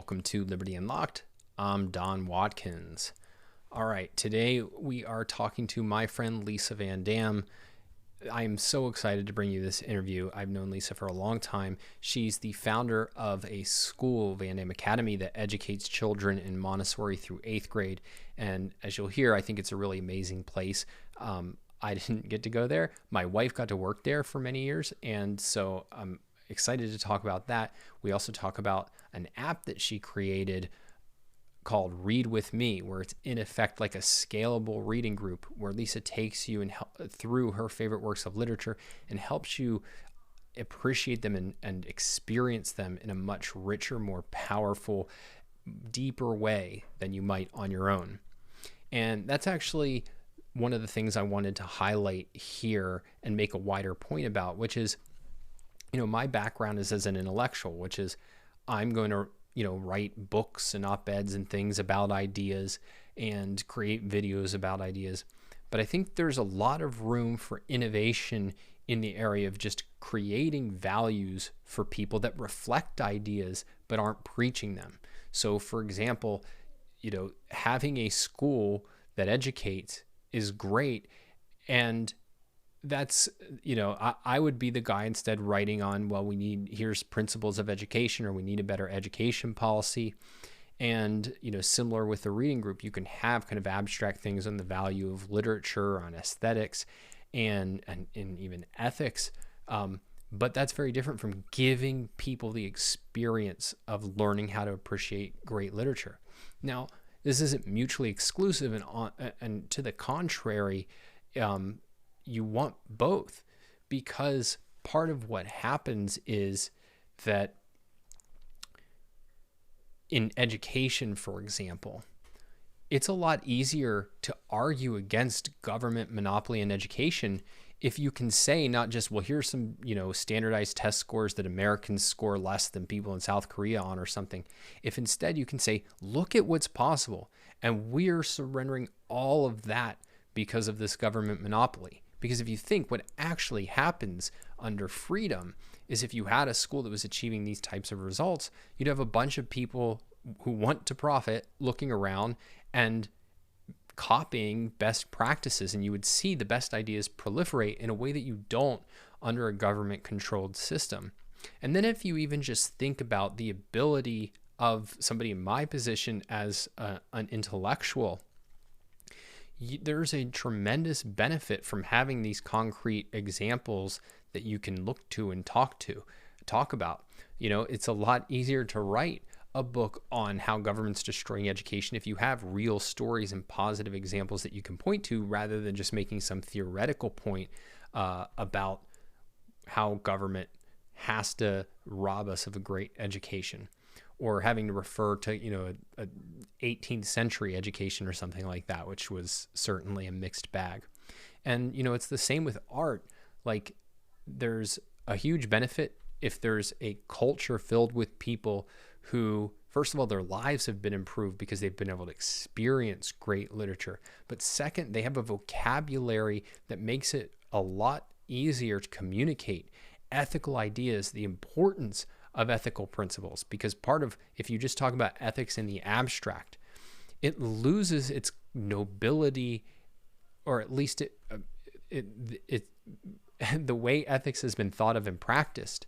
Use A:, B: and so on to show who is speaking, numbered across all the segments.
A: Welcome to Liberty Unlocked. I'm Don Watkins. All right, today we are talking to my friend Lisa Van Damme. I'm so excited to bring you this interview. I've known Lisa for a long time. She's the founder of a school, VanDamme Academy, that educates children in Montessori through 8th grade. And as you'll hear, I think it's a really amazing place. I didn't get to go there. My wife got to work there for many years, and so I'm excited to talk about that. We also talk about an app that she created called Read With Me, where it's in effect like a scalable reading group where Lisa takes you and through her favorite works of literature and helps you appreciate them and experience them in a much richer, more powerful, deeper way than you might on your own. And that's actually one of the things I wanted to highlight here and make a wider point about, which is, my background is as an intellectual, which is I'm going to, write books and op-eds and things about ideas and create videos about ideas. But I think there's a lot of room for innovation in the area of just creating values for people that reflect ideas but aren't preaching them. So for example, having a school that educates is great. And that's, I would be the guy instead writing on, here's principles of education, or we need a better education policy. And, similar with the reading group, you can have kind of abstract things on the value of literature, on aesthetics, and even ethics. But that's very different from giving people the experience of learning how to appreciate great literature. Now, this isn't mutually exclusive, and to the contrary, you want both, because part of what happens is that in education, for example, it's a lot easier to argue against government monopoly in education if you can say not just, here's some, standardized test scores that Americans score less than people in South Korea on or something. If instead you can say, look at what's possible, and we're surrendering all of that because of this government monopoly. Because if you think what actually happens under freedom is if you had a school that was achieving these types of results, you'd have a bunch of people who want to profit looking around and copying best practices, and you would see the best ideas proliferate in a way that you don't under a government-controlled system. And then if you even just think about the ability of somebody in my position as an intellectual, there's a tremendous benefit from having these concrete examples that you can look to and talk about. It's a lot easier to write a book on how government's destroying education if you have real stories and positive examples that you can point to, rather than just making some theoretical point about how government has to rob us of a great education, or having to refer to, a 18th century education or something like that, which was certainly a mixed bag. And, it's the same with art. Like, there's a huge benefit if there's a culture filled with people who, first of all, their lives have been improved because they've been able to experience great literature. But second, they have a vocabulary that makes it a lot easier to communicate ethical ideas, the importance of ethical principles, because if you just talk about ethics in the abstract, it loses its nobility, or at least the way ethics has been thought of and practiced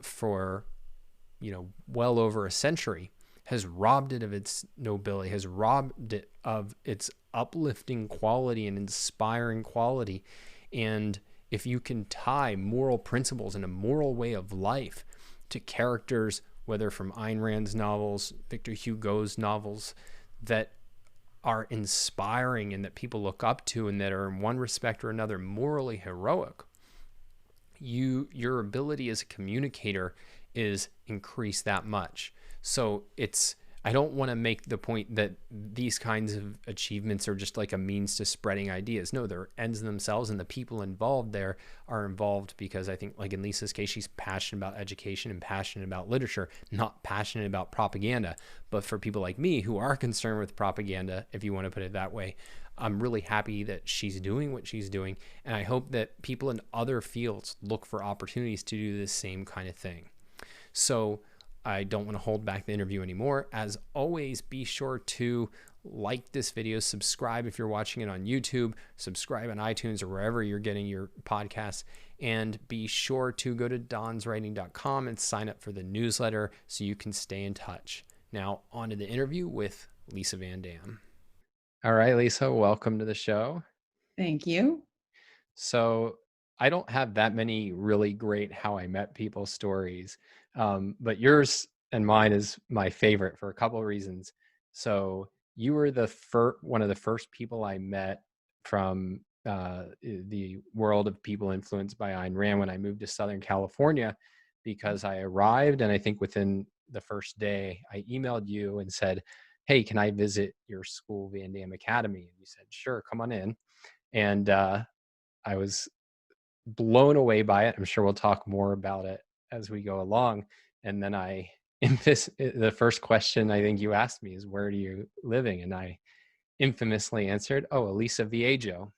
A: for well over a century has robbed it of its nobility, has robbed it of its uplifting quality and inspiring quality. And if you can tie moral principles and a moral way of life to characters, whether from Ayn Rand's novels, Victor Hugo's novels, that are inspiring and that people look up to and that are in one respect or another morally heroic, your ability as a communicator is increased that much. So I don't want to make the point that these kinds of achievements are just like a means to spreading ideas. No, they're ends in themselves, and the people involved there are involved because I think, like in Lisa's case, she's passionate about education and passionate about literature, not passionate about propaganda. But for people like me who are concerned with propaganda, if you want to put it that way, I'm really happy that she's doing what she's doing. And I hope that people in other fields look for opportunities to do the same kind of thing. So I don't want to hold back the interview anymore. As always, be sure to like this video, subscribe if you're watching it on YouTube, subscribe on iTunes or wherever you're getting your podcasts, and be sure to go to donswriting.com and sign up for the newsletter so you can stay in touch. Now, on to the interview with Lisa Van Damme. All right, Lisa, welcome to the show.
B: Thank you.
A: So I don't have that many really great how I met people stories, but yours and mine is my favorite for a couple of reasons. So you were one of the first people I met from the world of people influenced by Ayn Rand when I moved to Southern California, because I arrived, and I think within the first day I emailed you and said, "Hey, can I visit your school, VanDamme Academy?" And you said, "Sure, come on in." And I was blown away by it. I'm sure we'll talk more about it as we go along. And then the first question I think you asked me is, "Where are you living?" And I infamously answered, "Oh, Aliso Viejo."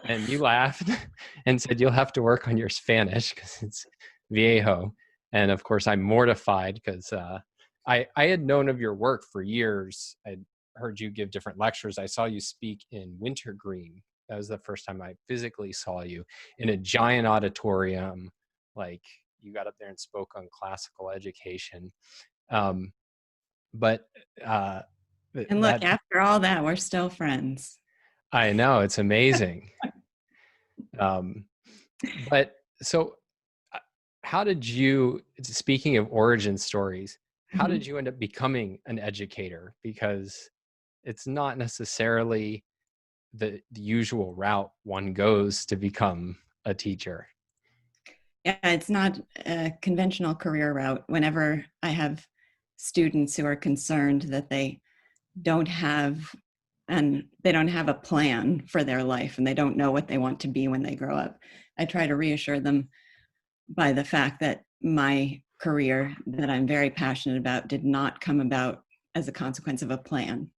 A: And you laughed and said, "You'll have to work on your Spanish because it's Viejo." And of course, I'm mortified because I had known of your work for years. I'd heard you give different lectures. I saw you speak in Wintergreen. That was the first time I physically saw you in a giant auditorium. Like, you got up there and spoke on classical education. But
B: And look, after all that, we're still friends.
A: I know, it's amazing. But so how did you, speaking of origin stories, how did you end up becoming an educator? Because it's not necessarily the usual route one goes to become a teacher.
B: Yeah, it's not a conventional career route. Whenever I have students who are concerned that they don't have a plan for their life and they don't know what they want to be when they grow up, I try to reassure them by the fact that my career that I'm very passionate about did not come about as a consequence of a plan.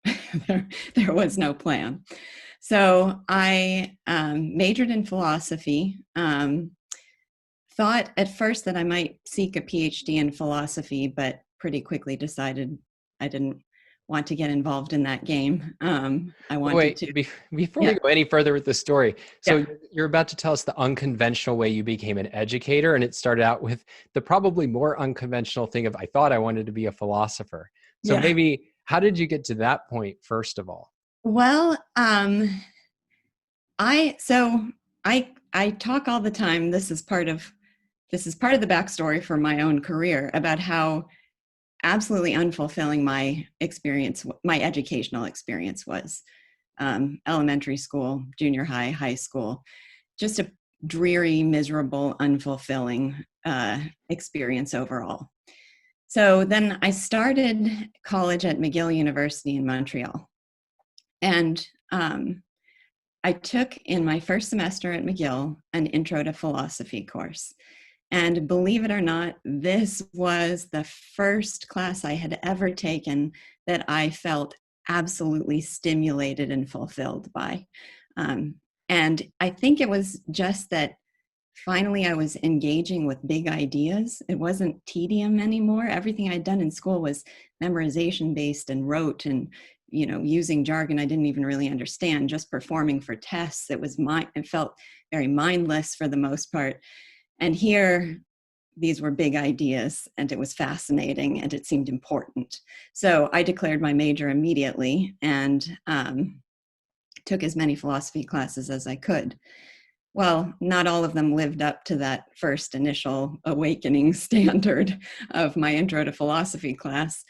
B: there was no plan. So I majored in philosophy, thought at first that I might seek a PhD in philosophy, but pretty quickly decided I didn't want to get involved in that game. I wanted to.
A: Before we go any further with the story, so
B: Yeah.
A: you're about to tell us the unconventional way you became an educator, and it started out with the probably more unconventional thing of, I thought I wanted to be a philosopher. So maybe, how did you get to that point, first of all?
B: Well, I talk all the time. This is part of the backstory for my own career about how absolutely unfulfilling my educational experience was. Elementary school, junior high, high school, just a dreary, miserable, unfulfilling experience overall. So then I started college at McGill University in Montreal. And I took in my first semester at McGill an Intro to Philosophy course. And believe it or not, this was the first class I had ever taken that I felt absolutely stimulated and fulfilled by. And I think it was just that finally I was engaging with big ideas. It wasn't tedium anymore. Everything I'd done in school was memorization based and rote and, using jargon I didn't even really understand, just performing for tests. It felt very mindless for the most part. And here, these were big ideas, and it was fascinating, and it seemed important. So I declared my major immediately and took as many philosophy classes as I could. Well, not all of them lived up to that first initial awakening standard of my Intro to Philosophy class.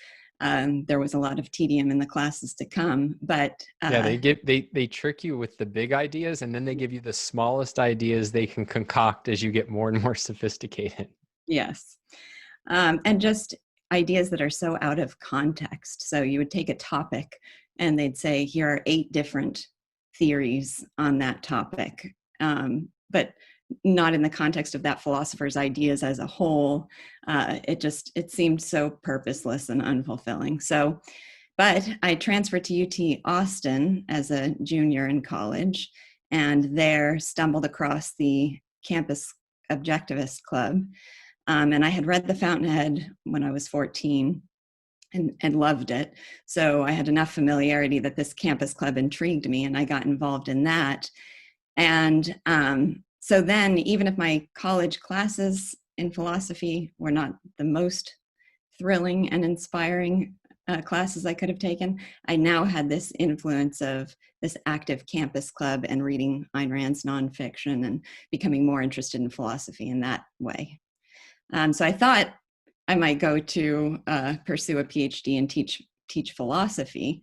B: There was a lot of tedium in the classes to come, but
A: they trick you with the big ideas, and then they give you the smallest ideas they can concoct as you get more and more sophisticated.
B: Yes, and just ideas that are so out of context. So you would take a topic, and they'd say, "Here are 8 different theories on that topic," but not in the context of that philosopher's ideas as a whole. It seemed so purposeless and unfulfilling. So, but I transferred to UT Austin as a junior in college, and there stumbled across the Campus Objectivist Club, And I had read The Fountainhead when I was 14 and loved it. So I had enough familiarity that this campus club intrigued me, and I got involved in that. And so then, even if my college classes in philosophy were not the most thrilling and inspiring classes I could have taken, I now had this influence of this active campus club and reading Ayn Rand's nonfiction and becoming more interested in philosophy in that way. So I thought I might go to pursue a PhD and teach philosophy.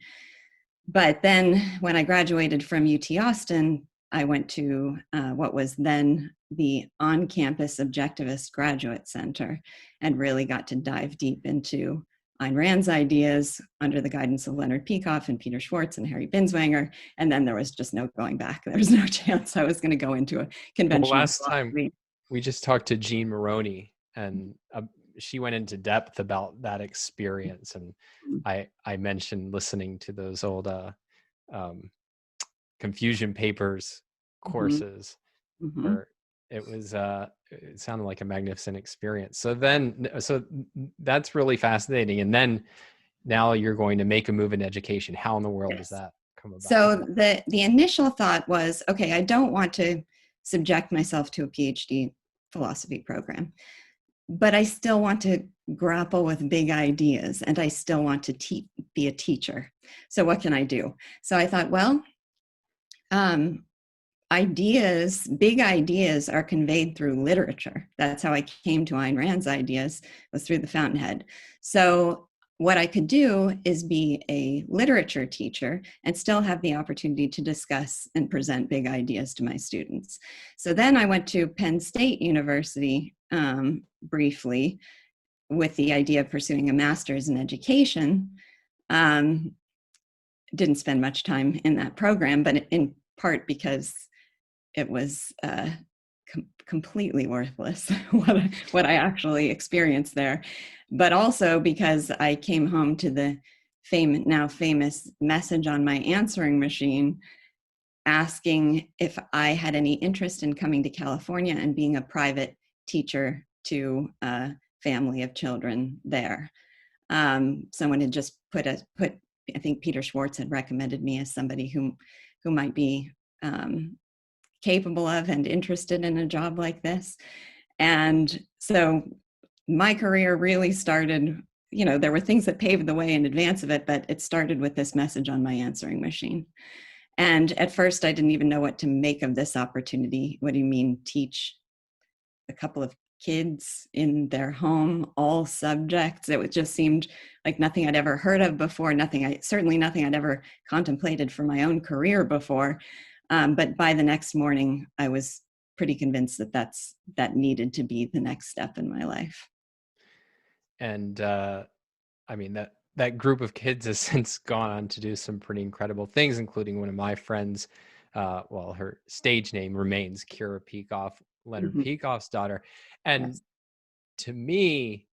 B: But then when I graduated from UT Austin, I went to what was then the on-campus Objectivist Graduate Center and really got to dive deep into Ayn Rand's ideas under the guidance of Leonard Peikoff and Peter Schwartz and Harry Binswanger. And then there was just no going back. There was no chance I was going to go into a conventional
A: Well, last time
B: philosophy.
A: we just talked to Jean Maroney, and she went into depth about that experience. And I mentioned listening to those old Confusion Papers courses,
B: Mm-hmm.
A: where it was it sounded like a magnificent experience. So that's really fascinating. And then now you're going to make a move in education. How in the world does that come about?
B: So the initial thought was, okay, I don't want to subject myself to a PhD philosophy program, but I still want to grapple with big ideas, and I still want to be a teacher. So what can I do? So I thought, well, big ideas are conveyed through literature. That's how I came to Ayn Rand's ideas, was through The Fountainhead. So what I could do is be a literature teacher and still have the opportunity to discuss and present big ideas to my students. So then I went to Penn State University briefly with the idea of pursuing a master's in education. Didn't spend much time in that program, but in part because it was completely worthless what I actually experienced there, but also because I came home to the now famous message on my answering machine asking if I had any interest in coming to California and being a private teacher to a family of children there. Someone had just put I think Peter Schwartz had recommended me as somebody who might be capable of and interested in a job like this. And so my career really started, there were things that paved the way in advance of it, but it started with this message on my answering machine. And at first I didn't even know what to make of this opportunity. What do you mean teach a couple of kids in their home, all subjects? It just seemed like nothing I'd ever heard of before, certainly nothing I'd ever contemplated for my own career before. But by the next morning, I was pretty convinced that needed to be the next step in my life.
A: And I mean, that group of kids has since gone on to do some pretty incredible things, including one of my friends. Well, her stage name remains Kira Peikoff, Leonard Peikoff's daughter. And
B: Yes.
A: to me,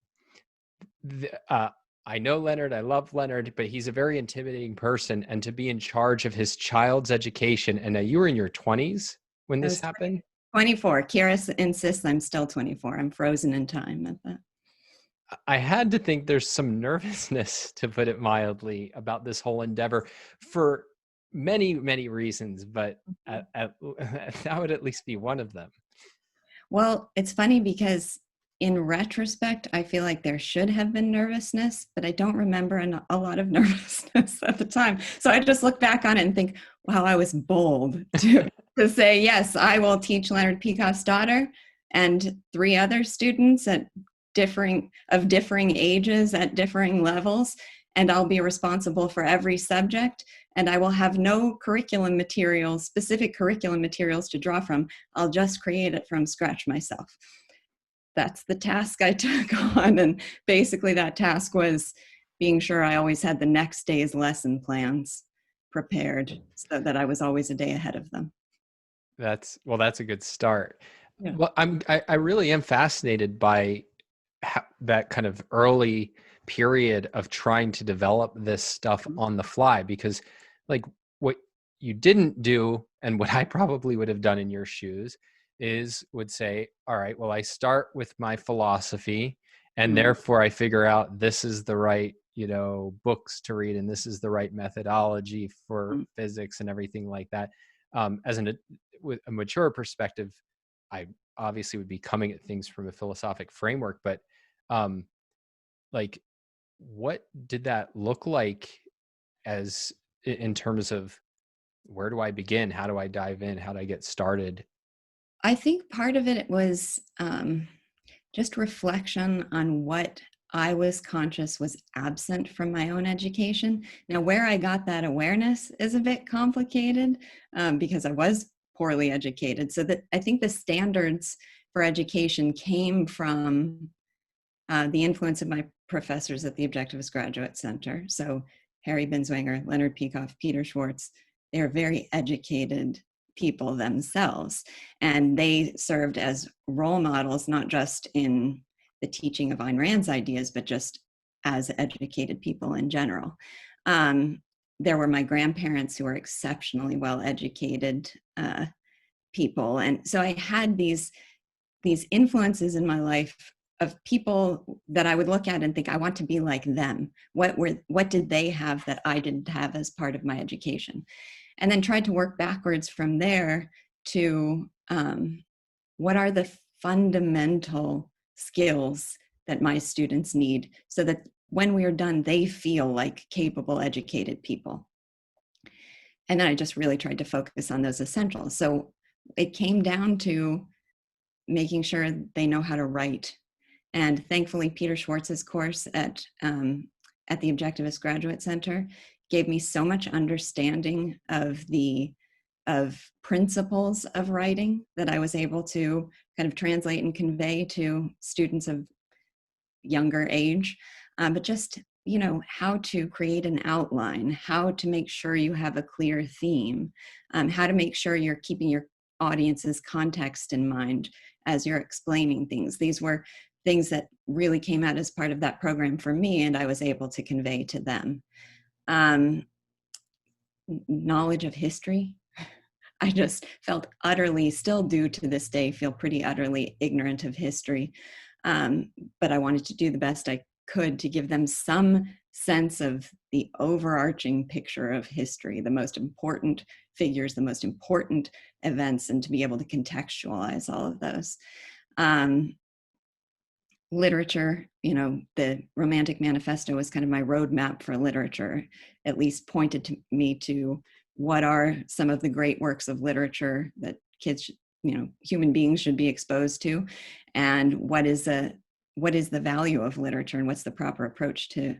A: I know Leonard, I love Leonard, but he's a very intimidating person. And to be in charge of his child's education, and you were in your 20s when this happened?
B: 24. Kira insists I'm still 24. I'm frozen in time at that.
A: I had to think there's some nervousness, to put it mildly, about this whole endeavor for many, many reasons, but that would at least be one of them.
B: Well, it's funny because in retrospect, I feel like there should have been nervousness, but I don't remember a lot of nervousness at the time. So I just look back on it and think, wow, I was bold to say, yes, I will teach Leonard Peikoff's daughter and 3 other students of differing ages at differing levels, and I'll be responsible for every subject, and I will have no specific curriculum materials to draw from. I'll just create it from scratch myself. That's the task I took on, and basically that task was being sure I always had the next day's lesson plans prepared so that I was always a day ahead of them.
A: That's a good start.
B: Yeah.
A: Well, I really am fascinated by that kind of early period of trying to develop this stuff on the fly, because like what you didn't do, and what I probably would have done in your shoes, would say, all right, well, I start with my philosophy, and
B: Mm,
A: therefore I figure out this is the right, books to read, and this is the right methodology for
B: mm.
A: physics and everything like that. With a mature perspective, I obviously would be coming at things from a philosophic framework, but um, like, what did that look like as in terms of where do I begin? How do I dive in? How do I get started?
B: I think part of it was just reflection on what I was conscious was absent from my own education. Now, where I got that awareness is a bit complicated because I was poorly educated. So that I think the standards for education came from the influence of my professors at the Objectivist Graduate Center. So Harry Binswanger, Leonard Peikoff, Peter Schwartz, they're very educated people themselves. And they served as role models, not just in the teaching of Ayn Rand's ideas, but just as educated people in general. There were my grandparents who were exceptionally well educated people. And so I had these influences in my life of people that I would look at and think, I want to be like them. What did they have that I didn't have as part of my education? And then tried to work backwards from there to what are the fundamental skills that my students need so that when we are done, they feel like capable, educated people. And then I just really tried to focus on those essentials. So it came down to making sure they know how to write. And thankfully, Peter Schwartz's course at the Objectivist Graduate Center gave me so much understanding of principles of writing that I was able to kind of translate and convey to students of younger age. But just how to create an outline, how to make sure you have a clear theme, how to make sure you're keeping your audience's context in mind as you're explaining things. These were things that really came out as part of that program for me, and I was able to convey to them. Knowledge of history. I just felt utterly, still do to this day, feel pretty utterly ignorant of history. But I wanted to do the best I could to give them some sense of the overarching picture of history, the most important figures, the most important events, and to be able to contextualize all of those. Literature, the Romantic Manifesto was kind of my roadmap for literature, at least pointed to me to what are some of the great works of literature that kids, human beings should be exposed to, and what is the value of literature, and what's the proper approach to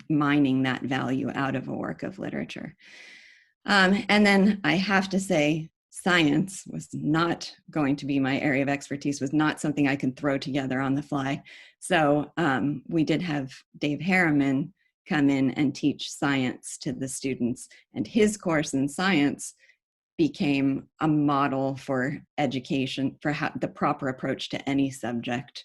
B: mining that value out of a work of literature. And then I have to say, science was not going to be my area of expertise, was not something I could throw together on the fly. So we did have Dave Harriman come in and teach science to the students, and his course in science became a model for education, for how, the proper approach to any subject.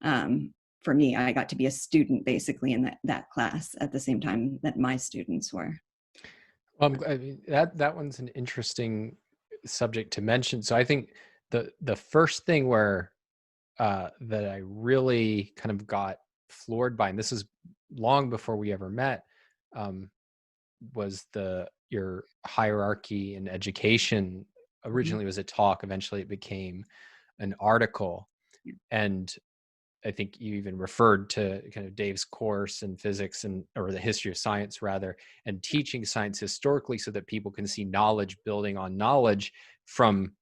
B: For me, I got to be a student basically in that class at the same time that my students were.
A: I mean, that one's an interesting subject to mention. So I think the first thing where that I really kind of got floored by, and this is long before we ever met, was your hierarchy in education. Originally, it was a talk. Eventually, it became an article, and I think you even referred to kind of Dave's course in physics or the history of science rather, and teaching science historically so that people can see knowledge building on knowledge from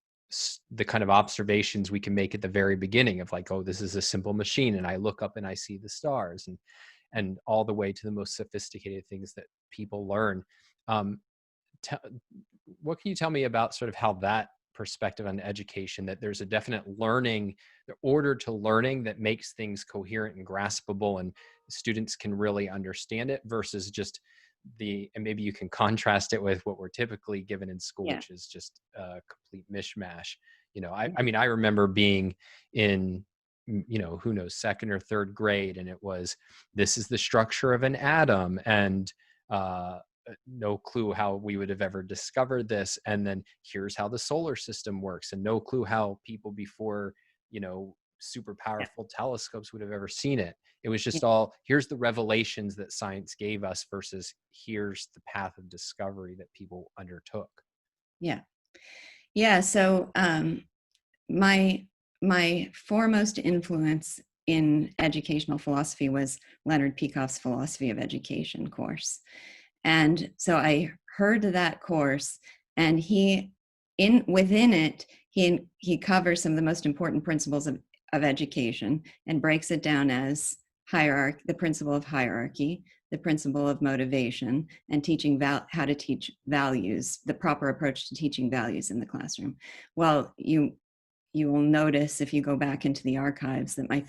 A: the kind of observations we can make at the very beginning of like, oh, this is a simple machine and I look up and I see the stars, and all the way to the most sophisticated things that people learn. What can you tell me about sort of how that perspective on education, that there's a definite learning, the order to learning that makes things coherent and graspable and students can really understand it, versus just and maybe you can contrast it with what we're typically given in school,
B: Yeah.
A: which is just a complete mishmash. I mean, I remember being in, who knows, second or third grade, and it was, this is the structure of an atom, and no clue how we would have ever discovered this. And then here's how the solar system works, and no clue how people before, super
B: Yeah.
A: powerful telescopes would have ever seen it. It was
B: Yeah.
A: just all, here's the revelations that science gave us versus here's the path of discovery that people undertook.
B: Yeah. Yeah. So my my foremost influence in educational philosophy was Leonard Peikoff's Philosophy of Education course. And so I heard that course, and within it, he covers some of the most important principles of education and breaks it down as hierarchy, the principle of hierarchy, the principle of motivation, and teaching how to teach values, the proper approach to teaching values in the classroom. Well, you will notice if you go back into the archives that I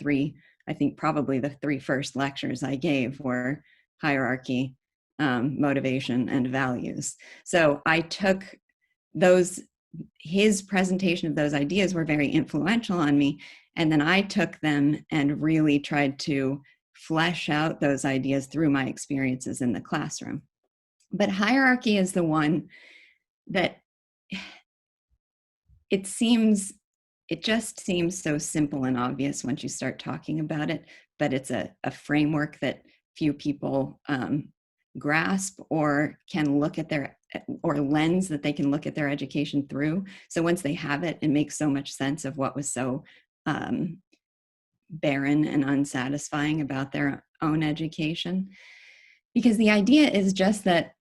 B: think probably the three first lectures I gave were hierarchy, motivation, and values. So I took his presentation of those ideas were very influential on me. And then I took them and really tried to flesh out those ideas through my experiences in the classroom. But hierarchy is the one that it just seems so simple and obvious once you start talking about it, but it's a framework that few people grasp or can look at or lens that they can look at their education through. So once they have it, it makes so much sense of what was so barren and unsatisfying about their own education. Because the idea is just that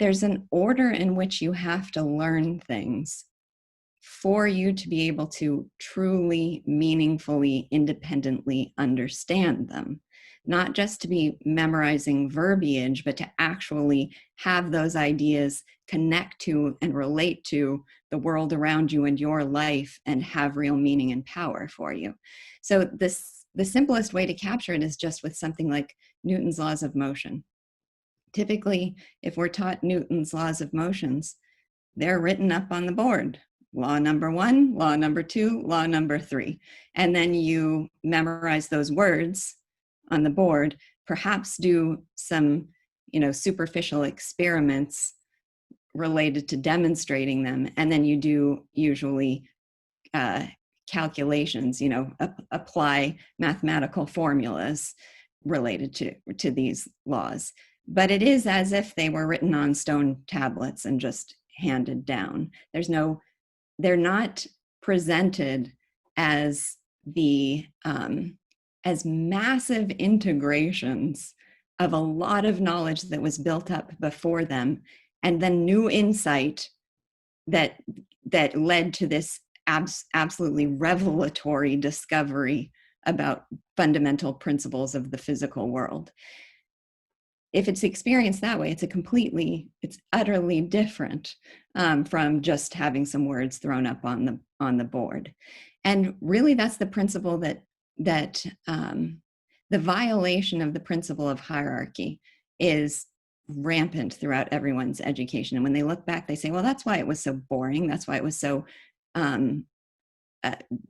B: there's an order in which you have to learn things for you to be able to truly, meaningfully, independently understand them. Not just to be memorizing verbiage, but to actually have those ideas connect to and relate to the world around you and your life and have real meaning and power for you. So the simplest way to capture it is just with something like Newton's laws of motion. Typically, if we're taught Newton's laws of motions, they're written up on the board. Law number 1, law number 2, law number 3. And then you memorize those words on the board, perhaps do some, superficial experiments related to demonstrating them. And then you do usually calculations, apply mathematical formulas related to these laws. But it is as if they were written on stone tablets and just handed down. They're not presented as as massive integrations of a lot of knowledge that was built up before them, and then new insight that led to this absolutely revelatory discovery about fundamental principles of the physical world. If it's experienced that way, it's utterly different from just having some words thrown up on the board. And really, that's the principle that the violation of the principle of hierarchy is rampant throughout everyone's education. And when they look back, they say, well, that's why it was so boring. That's why it was so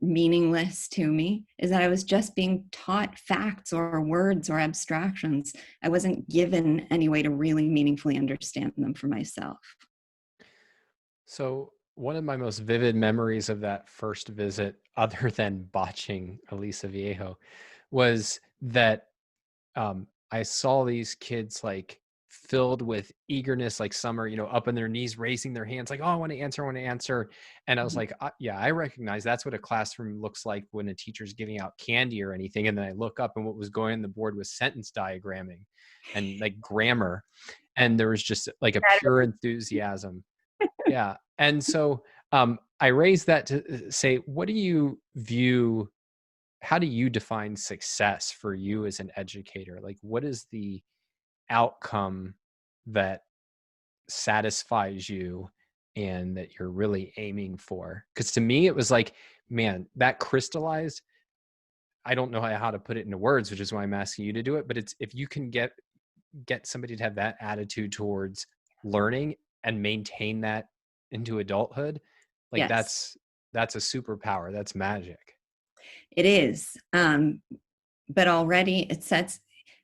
B: meaningless to me, is that I was just being taught facts or words or abstractions. I wasn't given any way to really meaningfully understand them for myself.
A: So one of my most vivid memories of that first visit, other than botching Elisa Viejo, was that I saw these kids like filled with eagerness, like some are, up on their knees, raising their hands, like, oh, I want to answer. And I was like, yeah, I recognize that's what a classroom looks like when a teacher's giving out candy or anything. And then I look up and what was going on the board was sentence diagramming and like grammar. And there was just like a pure enthusiasm. Yeah. And so I raised that to say, what do you view, how do you define success for you as an educator? Like, what is the outcome that satisfies you and that you're really aiming for? Because to me, it was like, man, that crystallized. I don't know how to put it into words, which is why I'm asking you to do it. But it's, if you can get somebody to have that attitude towards learning and maintain that into adulthood, like
B: Yes,
A: that's a superpower. That's magic.
B: it is. But already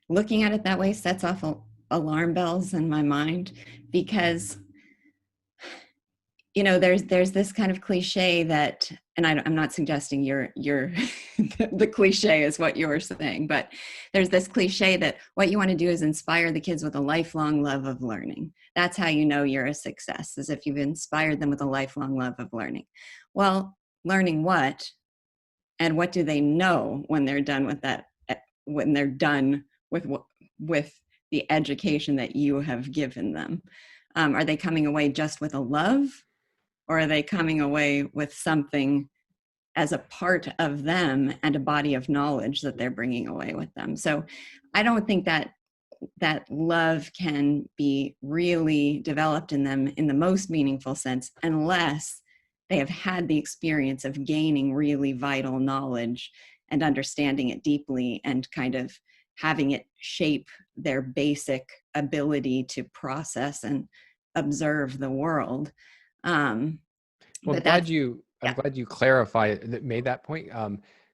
B: looking at it that way sets off alarm bells in my mind, because there's this kind of cliche that, and I'm not suggesting you're the cliche is what you're saying, but there's this cliche that what you want to do is inspire the kids with a lifelong love of learning. That's how you know you're a success, is if you've inspired them with a lifelong love of learning. Well, learning what? And what do they know when they're done with that, when they're done with the education that you have given them? Are they coming away just with a love, or are they coming away with something as a part of them and a body of knowledge that they're bringing away with them? So I don't think that love can be really developed in them in the most meaningful sense unless they have had the experience of gaining really vital knowledge and understanding it deeply and kind of having it shape their basic ability to process and observe the world.
A: Well,
B: But that's,
A: I'm
B: yeah,
A: glad you clarified that, made that point.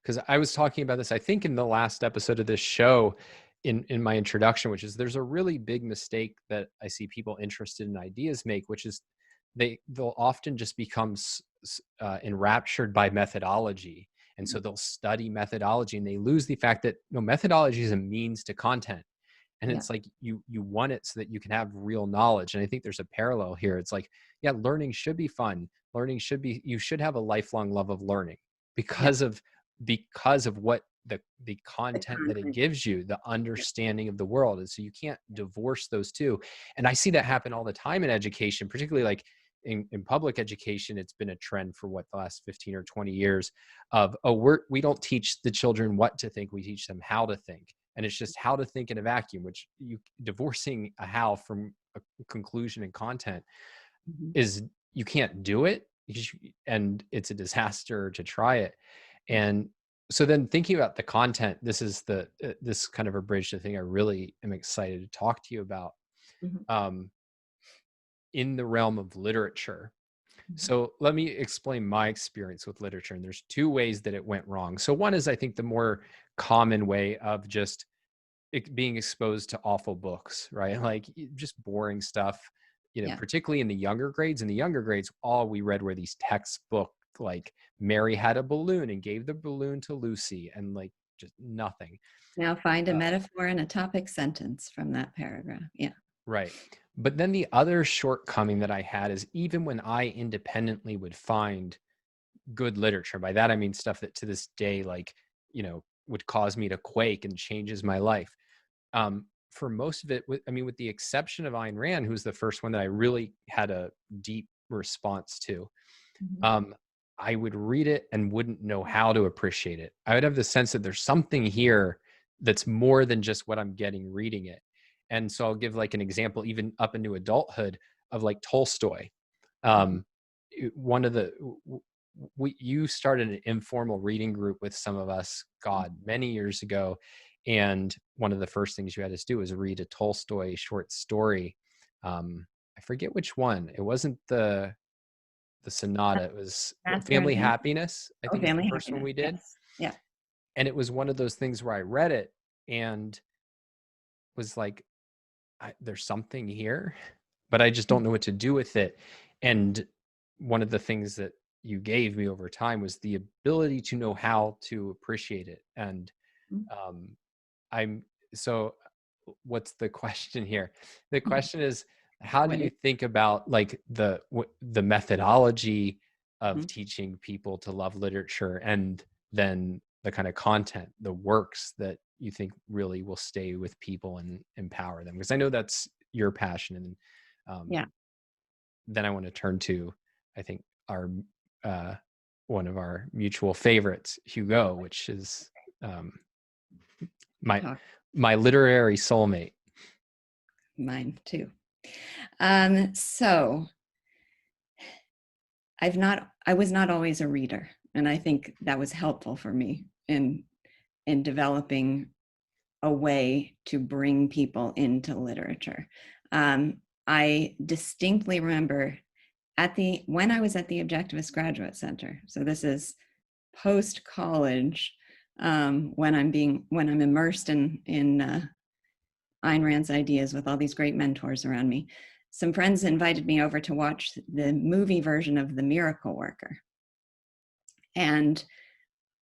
A: Because I was talking about this, I think in the last episode of this show, in my introduction, which is there's a really big mistake that I see people interested in ideas make, which is they'll often just become enraptured by methodology. And so they'll study methodology and they lose the fact that methodology is a means to content. And
B: yeah,
A: it's like you want it so that you can have real knowledge. And I think there's a parallel here. It's like, yeah, learning should be fun. Learning should be, you should have a lifelong love of learning
B: yeah,
A: because of what the
B: the
A: content that it
B: content.
A: gives you, the
B: Yeah.
A: understanding of the world. And so you can't divorce those two. And I see that happen all the time in education, particularly like in public education. It's been a trend for the last 15 or 20 years of, we don't teach the children what to think, we teach them how to think. And it's just how to think in a vacuum, which divorcing a how from a conclusion and content
B: Mhm.
A: is, you can't do it, and it's a disaster to try it.
B: Yeah.
A: And so then thinking about the content, this is this kind of a bridge to the thing I really am excited to talk to you about,
B: Mhm.
A: um, in the realm of literature.
B: Mhm.
A: So let me explain my experience with literature. And there's two ways that it went wrong. So one is, I think, the more common way of just being exposed to awful books, right? Like just boring stuff,
B: Yeah.
A: particularly in the younger grades. In the younger grades, all we read were these textbook, like Mary had a balloon and gave the balloon to Lucy, and like just nothing.
B: Now find a
A: Uh,
B: metaphor and a topic sentence from that paragraph. Yeah.
A: right. But then the other shortcoming that I had is, even when I independently would find good literature, by that I mean stuff that to this day, like, would cause me to quake and changes my life. For most of it, with the exception of Ayn Rand, who's the first one that I really had a deep response to,
B: Mhm.
A: um, I would read it and wouldn't know how to appreciate it. I would have the sense that there's something here that's more than just what I'm getting reading it. And so I'll give like an example, even up into adulthood, of like Tolstoy.
B: Mhm.
A: Um, one of the you started an informal reading group with some of us, God, many years ago, and one of the first things you had us do was read a Tolstoy short story. I forget which one. It wasn't the sonata. It was
B: Master and
A: Family
B: Man.
A: Happiness, I
B: Oh,
A: think is the
B: family
A: first one
B: happiness.
A: we did.
B: Yes. Yeah.
A: And it was one of those things where I read it and was like, there's something here, but I just don't know what to do with it. And one of the things that you gave me over time was the ability to know how to appreciate it. And
B: Mhm.
A: um, I'm so, what's the question here? The question is, how do
B: What
A: you
B: is,
A: think about like the methodology of
B: mhm.
A: teaching people to love literature, and then the kind of content, the works that you think really will stay with people and empower them? Because I know that's your passion. And um,
B: Yeah.
A: then I want to turn to, I think, our uh, one of our mutual favorites, Hugo, which is um, my
B: Talk
A: my literary soulmate.
B: mine too. So I was not always a reader, and I think that was helpful for me in developing a way to bring people into literature. I distinctly remember when I was at the Objectivist Graduate Center. So this is post college, when I'm immersed in Ayn Rand's ideas with all these great mentors around me, some friends invited me over to watch the movie version of The Miracle Worker. And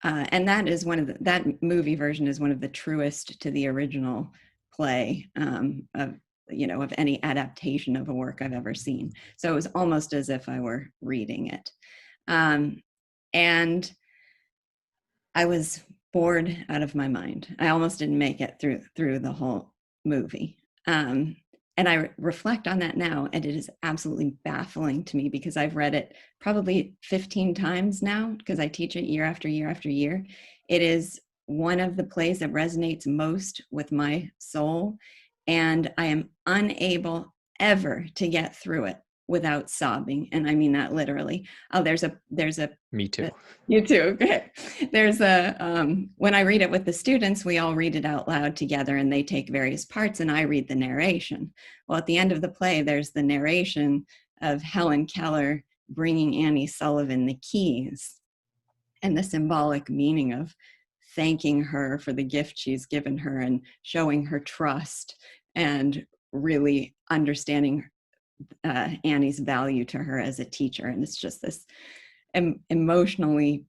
B: that is that movie version is one of the truest to the original play of any adaptation of a work I've ever seen. So it was almost as if I were reading it. And I was bored out of my mind. I almost didn't make it through the whole movie. And I reflect on that now, and it is absolutely baffling to me because I've read it probably 15 times now because I teach it year after year after year. It is one of the plays that resonates most with my soul, and I am unable ever to get through it without sobbing, and I mean that literally. Oh, there's a
A: Me too.
B: You too. Okay. There's when I read it with the students, we all read it out loud together and they take various parts and I read the narration. Well, at the end of the play, there's the narration of Helen Keller bringing Annie Sullivan the keys and the symbolic meaning of thanking her for the gift she's given her and showing her trust and really understanding Annie's value to her as a teacher. And it's just this emotionally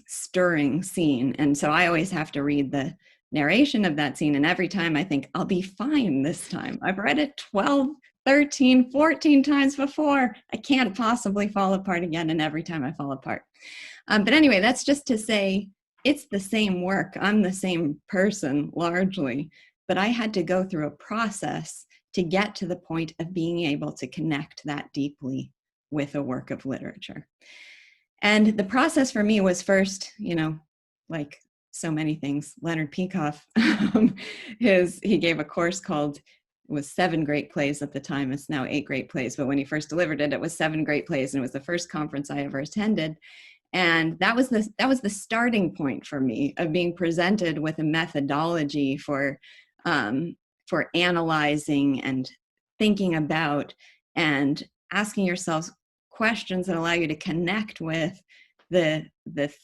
B: stirring scene. And so I always have to read the narration of that scene. And every time I think, I'll be fine this time. I've read it 12, 13, 14 times before. I can't possibly fall apart again. And every time I fall apart. But anyway, that's just to say it's the same work. I'm the same person largely, but I had to go through a process to get to the point of being able to connect that deeply with a work of literature. And the process for me was first, like so many things, Leonard Peikoff, he gave a course called, it was 7 Great Plays at the time. It's now 8 Great Plays. But when he first delivered it, it was 7 Great Plays. And it was the first conference I ever attended. And that was the starting point for me of being presented with a methodology for analyzing and thinking about and asking yourselves questions that allow you to connect with the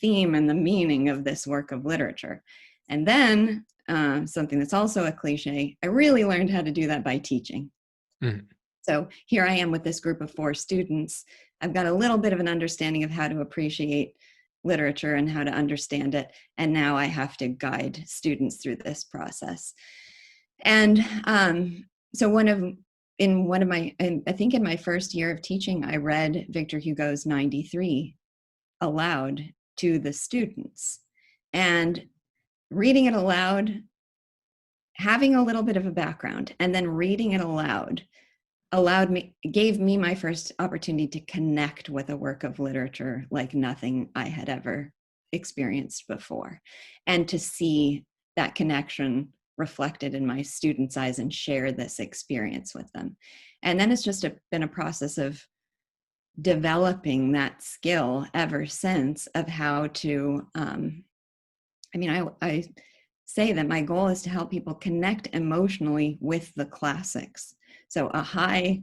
B: theme and the meaning of this work of literature. And then something that's also a cliche, I really learned how to do that by teaching. Mm-hmm. So here I am with this group of 4 students. I've got a little bit of an understanding of how to appreciate literature and how to understand it. And now I have to guide students through this process. And so I think in my first year of teaching, I read Victor Hugo's 93 aloud to the students. And reading it aloud, having a little bit of a background, and then reading it aloud gave me my first opportunity to connect with a work of literature like nothing I had ever experienced before, and to see that connection reflected in my students' eyes and share this experience with them. And then it's just been a process of developing that skill ever since of how to, I say that my goal is to help people connect emotionally with the classics. So a high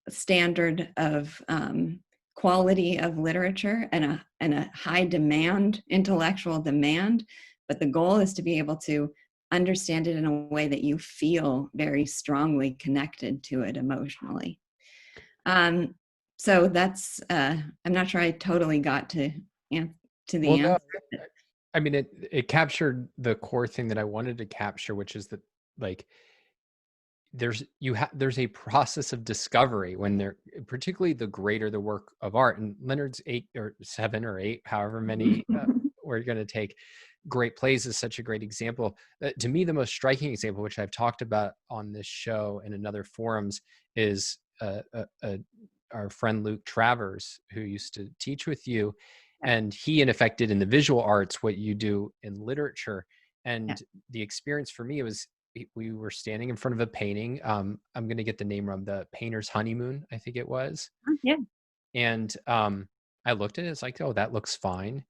B: standard of quality of literature and a high demand, intellectual demand, but the goal is to be able to understand it in a way that you feel very strongly connected to it emotionally. So that's, I'm not sure I totally got to the answer.
A: No, I mean, it captured the core thing that I wanted to capture, which is that like, there's a process of discovery when particularly the greater the work of art, and Leonard's 8 or 7 or 8, however many we're going to take, great plays is such a great example. To me, the most striking example, which I've talked about on this show and in other forums, is our friend Luke Travers, who used to teach with you, and he in effect did in the visual arts what you do in literature. And the experience for me was, we were standing in front of a painting. I'm going to get the name wrong. The Painter's Honeymoon, I think it was.
B: Yeah.
A: And I looked at it. It's like, oh, that looks fine.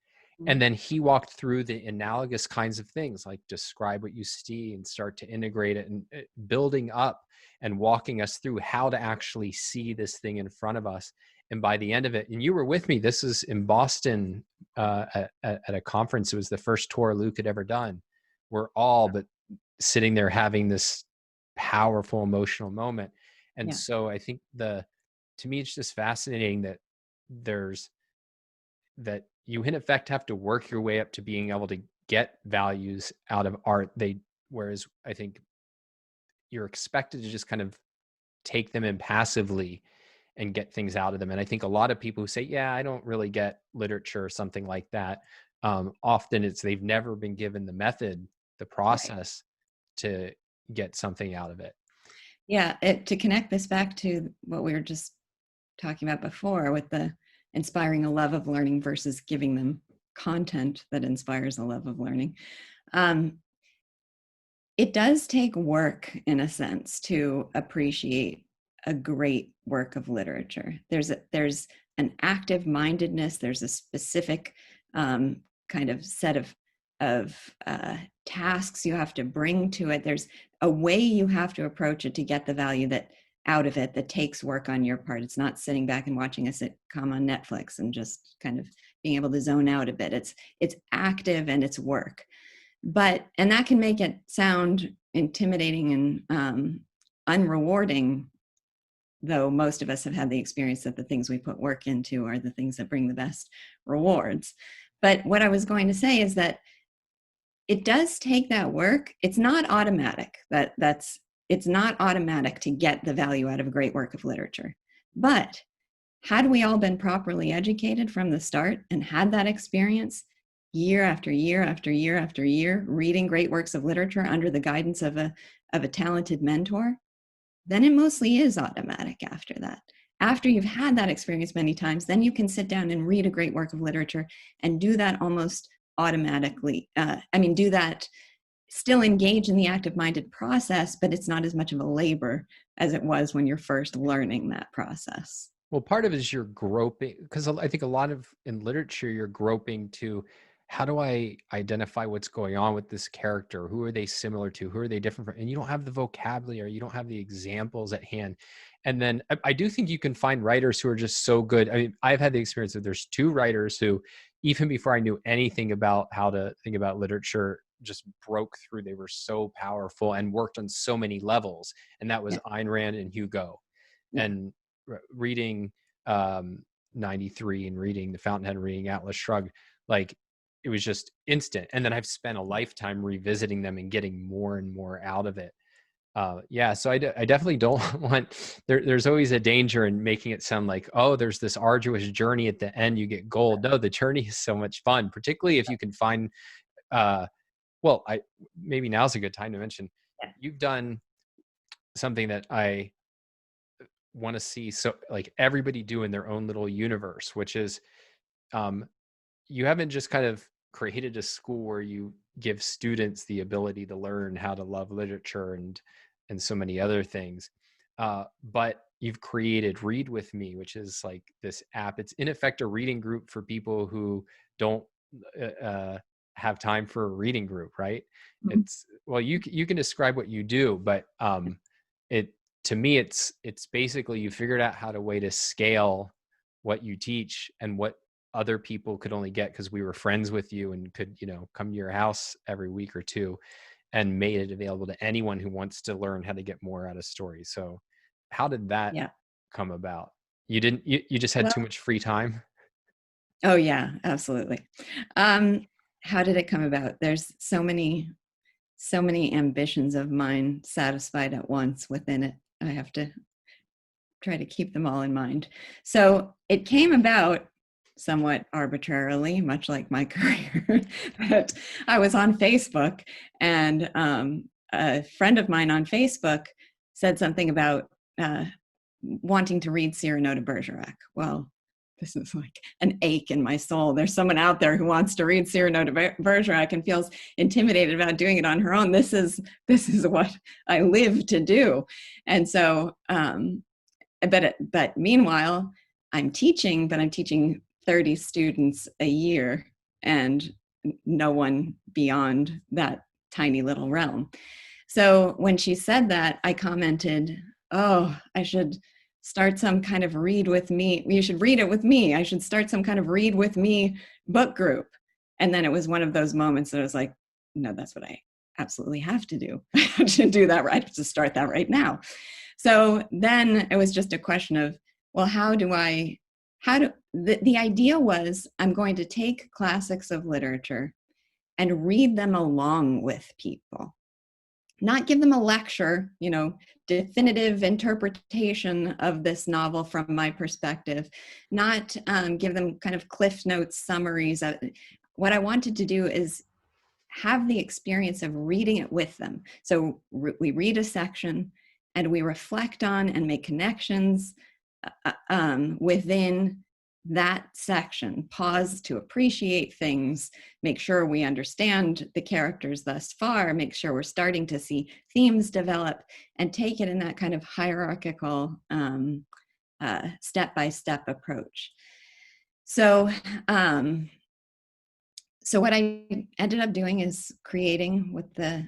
A: And then he walked through the analogous kinds of things, like describe what you see and start to integrate it, and building up and walking us through how to actually see this thing in front of us. And by the end of it, and you were with me, this is in Boston at a conference. It was the first tour Luke had ever done. We're all but sitting there having this powerful emotional moment. And
B: Yeah.
A: so I think to me, it's just fascinating that that you in effect have to work your way up to being able to get values out of art. Whereas I think you're expected to just kind of take them in passively and get things out of them. And I think a lot of people who say, yeah, I don't really get literature or something like that, often they've never been given the method, the
B: Right.
A: process to get something out of it.
B: Yeah. To connect this back to what we were just talking about before with the inspiring a love of learning versus giving them content that inspires a love of learning. Um, it does take work, in a sense, to appreciate a great work of literature. There's an active mindedness. There's a specific kind of set of tasks you have to bring to it. There's a way you have to approach it to get the value that out of it that takes work on your part. It's not sitting back and watching a sitcom on Netflix and just kind of being able to zone out a bit. It's active and it's work. And that can make it sound intimidating and unrewarding, though most of us have had the experience that the things we put work into are the things that bring the best rewards. But what I was going to say is that it does take that work. It's not automatic. It's not automatic to get the value out of a great work of literature. But had we all been properly educated from the start and had that experience year after year after year after year, reading great works of literature under the guidance of a talented mentor, then it mostly is automatic after that. After you've had that experience many times, then you can sit down and read a great work of literature and do that almost automatically. Do that, still engage in the active-minded process, but it's not as much of a labor as it was when you're first learning that process.
A: Well, part of it is you're groping, because I think a lot of in literature, you're groping to, how do I identify what's going on with this character? Who are they similar to? Who are they different from? And you don't have the vocabulary, you don't have the examples at hand. And then I do think you can find writers who are just so good. I mean, I've had the experience that there's two writers who, even before I knew anything about how to think about literature, just broke through. They were so powerful and worked on so many levels. And that was
B: Yeah.
A: Ayn Rand and Hugo.
B: Yeah.
A: And reading 93 and reading The Fountainhead and reading Atlas Shrugged, like it was just instant. And then I've spent a lifetime revisiting them and getting more and more out of it. So I definitely don't want, there's always a danger in making it sound like, oh, there's this arduous journey at the end, you get gold. No, the journey is so much fun, particularly if you can find, maybe now's a good time to mention, you've done something that I want to see, so like everybody do in their own little universe, which is you haven't just kind of created a school where you give students the ability to learn how to love literature and so many other things, but you've created Read With Me, which is like this app. It's in effect a reading group for people who don't have time for a reading group, right?
B: Mm-hmm.
A: It's, well, you can describe what you do, but it to me, it's basically you figured out how to way to scale what you teach and what other people could only get because we were friends with you and could, come to your house every week or two, and made it available to anyone who wants to learn how to get more out of stories. So how did that come about? You just had too much free time?
B: Oh yeah, absolutely. How did it come about? There's so many ambitions of mine satisfied at once within it. I have to try to keep them all in mind. So it came about somewhat arbitrarily, much like my career, that I was on Facebook, and a friend of mine on Facebook said something about wanting to read Cyrano de Bergerac. Well, this is like an ache in my soul. There's someone out there who wants to read Cyrano de Bergerac and feels intimidated about doing it on her own. This is what I live to do. And so, but meanwhile, I'm teaching 30 students a year and no one beyond that tiny little realm. So when she said that, I commented, oh, I should start some kind of read with me. You should read it with me. I should start some kind of read with me book group. And then it was one of those moments that I was like, no, that's what I absolutely have to do to do that right, to start that right now. So then it was just a question of, well, the idea was I'm going to take classics of literature and read them along with people, not give them a lecture, definitive interpretation of this novel from my perspective, not give them kind of Cliff Notes summaries. What I wanted to do is have the experience of reading it with them. So we read a section and we reflect on and make connections within that section, pause to appreciate things, make sure we understand the characters thus far, make sure we're starting to see themes develop, and take it in that kind of hierarchical step-by-step approach. So what I ended up doing is creating, with the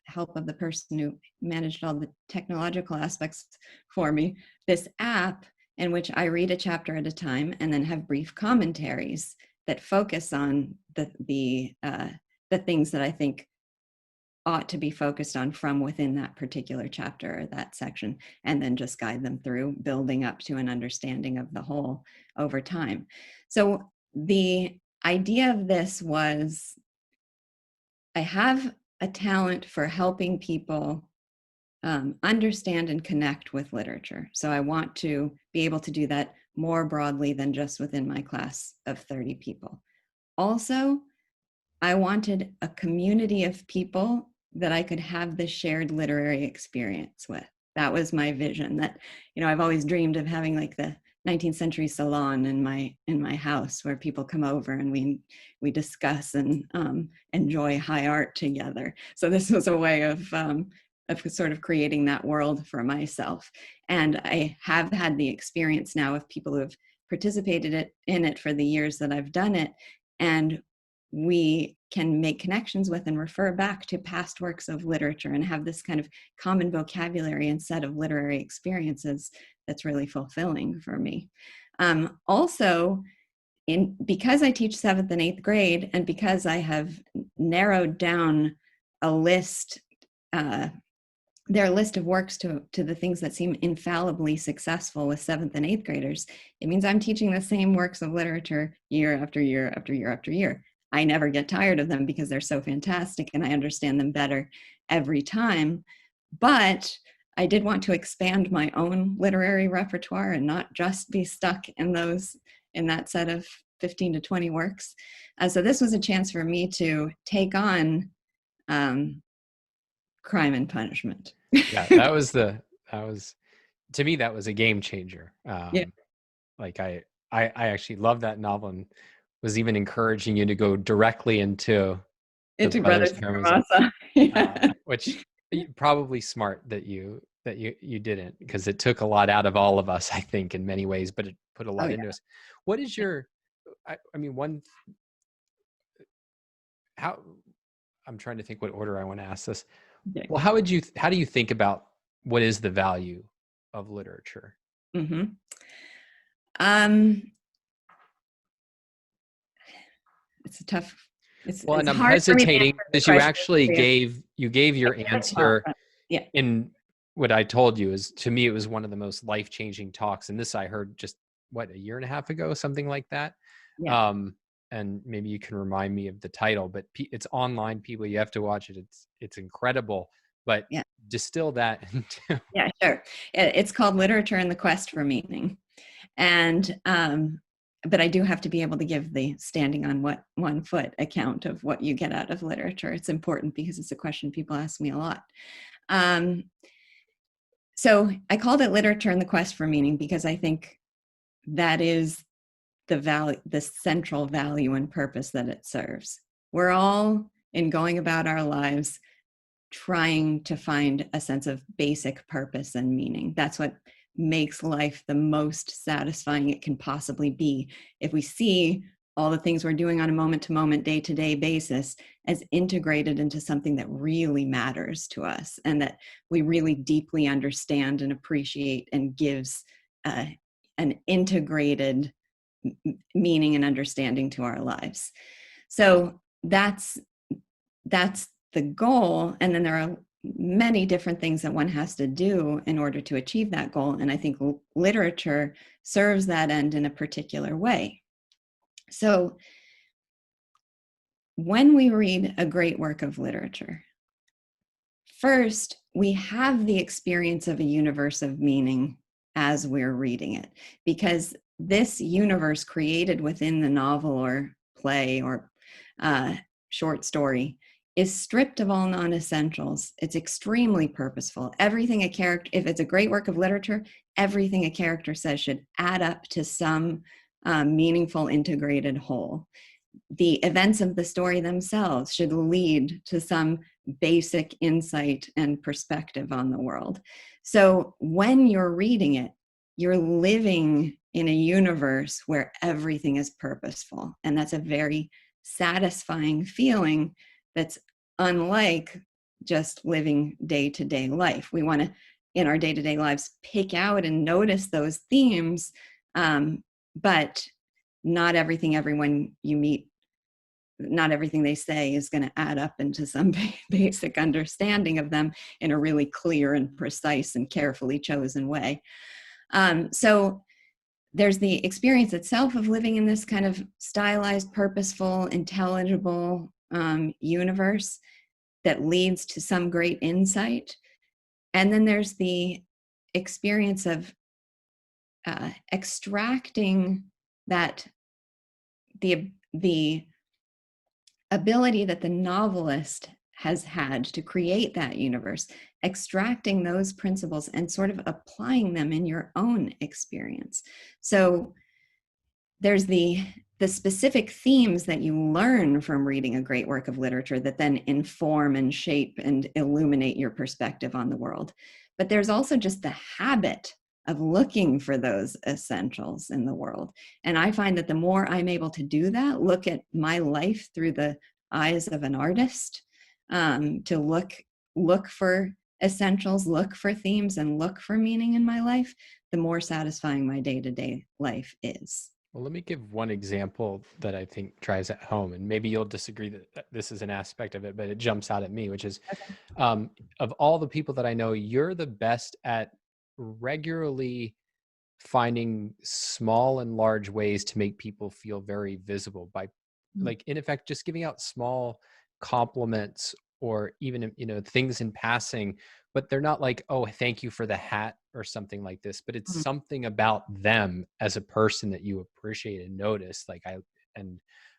B: help of the person who managed all the technological aspects for me, this app in which I read a chapter at a time and then have brief commentaries that focus on the things that I think ought to be focused on from within that particular chapter or that section, and then just guide them through, building up to an understanding of the whole over time. So the idea of this was, I have a talent for helping people understand and connect with literature. So I want to be able to do that more broadly than just within my class of 30 people. Also, I wanted a community of people that I could have this shared literary experience with. That was my vision. That, I've always dreamed of having like the 19th century salon in my house, where people come over and we discuss and enjoy high art together. So this was a way of sort of creating that world for myself. And I have had the experience now of people who have participated in it for the years that I've done it, and we can make connections with and refer back to past works of literature and have this kind of common vocabulary and set of literary experiences that's really fulfilling for me. Also, because I teach 7th and 8th grade, and because I have narrowed down a list, there are a list of works to the things that seem infallibly successful with 7th and 8th graders, it means I'm teaching the same works of literature year after year after year after year. I never get tired of them because they're so fantastic and I understand them better every time. But I did want to expand my own literary repertoire and not just be stuck in that set of 15 to 20 works. So this was a chance for me to take on Crime and Punishment.
A: Yeah, that was to me, that was a game changer.
B: Yeah.
A: Like I actually love that novel, and was even encouraging you to go directly into
B: Brothers Karamazov. Yeah.
A: Which probably smart that you didn't, because it took a lot out of all of us, I think, in many ways, but it put a lot into us. What is your, I'm trying to think what order I want to ask this. Okay. Well, how do you think about what is the value of literature?
B: Mm-hmm. It's a tough.
A: Well, and I'm hesitating because you actually gave your answer in what I told you is, to me, it was one of the most life-changing talks. And this I heard just a year and a half ago, something like that. Yeah. And maybe you can remind me of the title, but it's online, people, you have to watch it. It's incredible, but distill that into.
B: Yeah, sure. It's called Literature and the Quest for Meaning. And, but I do have to be able to give the standing on one foot account of what you get out of literature. It's important because it's a question people ask me a lot. So I called it Literature and the Quest for Meaning because I think that is the central value and purpose that it serves. We're all, in going about our lives, trying to find a sense of basic purpose and meaning. That's what makes life the most satisfying it can possibly be. If we see all the things we're doing on a moment-to-moment, day-to-day basis as integrated into something that really matters to us and that we really deeply understand and appreciate and gives an integrated meaning and understanding to our lives. So that's the goal, and then there are many different things that one has to do in order to achieve that goal. And I think literature serves that end in a particular way. So when we read a great work of literature, first, we have the experience of a universe of meaning as we're reading it, because this universe created within the novel or play or short story is stripped of all non-essentials. It's extremely purposeful. Everything a character, if it's a great work of literature, everything a character says should add up to some meaningful integrated whole. The events of the story themselves should lead to some basic insight and perspective on the world. So when you're reading it, you're living in a universe where everything is purposeful. And that's a very satisfying feeling that's unlike just living day-to-day life. We want to, in our day-to-day lives, pick out and notice those themes, but not everything everyone you meet, not everything they say is going to add up into some basic understanding of them in a really clear and precise and carefully chosen way. So there's the experience itself of living in this kind of stylized, purposeful, intelligible universe that leads to some great insight. And then there's the experience of extracting that, the ability that the novelist has had to create that universe, extracting those principles and sort of applying them in your own experience. So there's the specific themes that you learn from reading a great work of literature that then inform and shape and illuminate your perspective on the world. But there's also just the habit of looking for those essentials in the world. And I find that the more I'm able to do that, look at my life through the eyes of an artist, to look for essentials, look for themes, and look for meaning in my life, the more satisfying my day-to-day life is.
A: Well, let me give one example that I think drives at home, and maybe you'll disagree that this is an aspect of it, but it jumps out at me, which is, of all the people that I know, you're the best at regularly finding small and large ways to make people feel very visible by, like, in effect, just giving out small compliments or even, things in passing, but they're not like, oh, thank you for the hat or something like this, but it's something about them as a person that you appreciate and notice.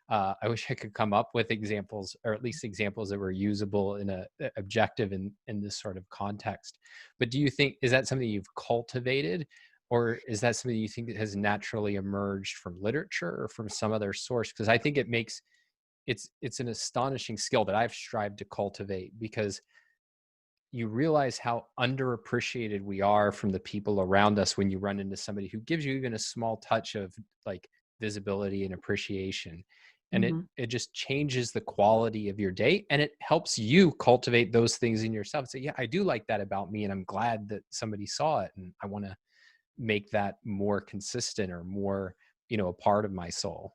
A: I wish I could come up with examples, or at least examples that were usable in a objective in this sort of context. But do you think, is that something you've cultivated, or is that something you think that has naturally emerged from literature or from some other source? Because I think it's an astonishing skill that I've strived to cultivate, because you realize how underappreciated we are from the people around us when you run into somebody who gives you even a small touch of like visibility and appreciation. And it just changes the quality of your day, and it helps you cultivate those things in yourself. So yeah, I do like that about me, and I'm glad that somebody saw it, and I want to make that more consistent or more, a part of my soul.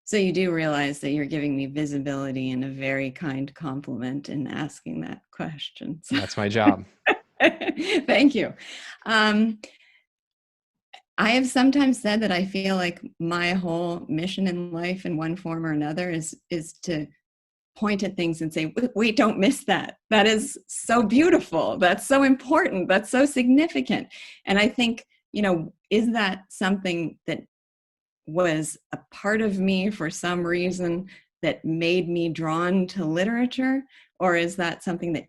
B: So you do realize that you're giving me visibility and a very kind compliment in asking that question. So.
A: That's my job.
B: Thank you. I have sometimes said that I feel like my whole mission in life in one form or another is to point at things and say, wait, don't miss that. That is so beautiful. That's so important. That's so significant. And I think, is that something that was a part of me for some reason that made me drawn to literature? Or is that something that